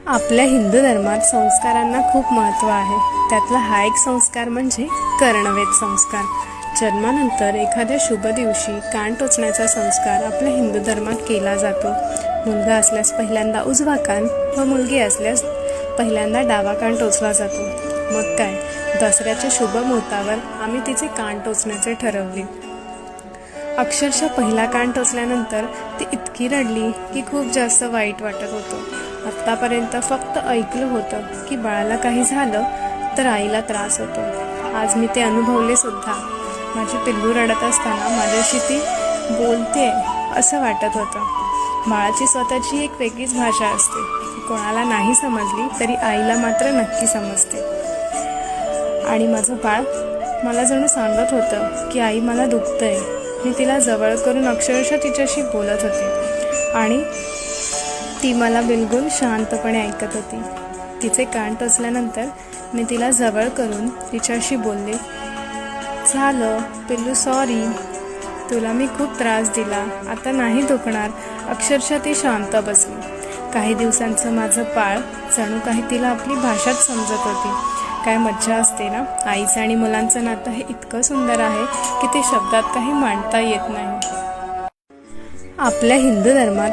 आपल्या हिंदू धर्मात संस्कारांना खूप महत्त्व आहे. त्यातला हा एक संस्कार म्हणजे कर्णवेध संस्कार. जन्मानंतर एखाद्या शुभ दिवशी कान टोचण्याचा संस्कार आपल्या हिंदू धर्मात केला जातो. मुलगा असल्यास पहिल्यांदा उजवा कान व मुलगी असल्यास पहिल्यांदा डावा कान टोचला जातो. मग काय, दसऱ्याच्या शुभ मुहूर्तावर आम्ही तिचे कान टोचण्याचे ठरवले. अक्षरशः पहिला कान टोचल्यानंतर ती इतकी रडली की खूप जास्त वाईट वाटत होतं. आत्तापर्यंत फक्त ऐकलं होतं की बाळाला काही झालं तर आईला त्रास होतो. आज मी ते अनुभवले सुद्धा. माझी पिल्लू रडत असताना माझ्याशी ती बोलते असं वाटत होतं. बाळाची स्वतःची एक वेगळीच भाषा असते. कोणाला नाही समजली तरी आईला मात्र नक्की समजते. आणि माझं बाळ मला जणू सांगत होतं की आई मला दुखतंय. मी तिला जवळ करून अक्षरशः तिच्याशी बोलत होते आणि ती मला बिलकुल शांतपणे ऐकत होती. तिचे कान टोचल्यानंतर मी तिला जवळ करून तिच्याशी बोलले, झालं पिल्लू, सॉरी, तुला मी खूप त्रास दिला, आता नाही दुखणार. अक्षरशः ती शांत बसली. काही दिवसांचं माझं बाळ जणू काही तिला आपली भाषाच समजत होती. काय मज्जा असते ना. आईचं आणि मुलांचं नातं हे इतकं सुंदर आहे की ते शब्दात काही मांडता येत नाही. आपल्या हिंदू धर्मात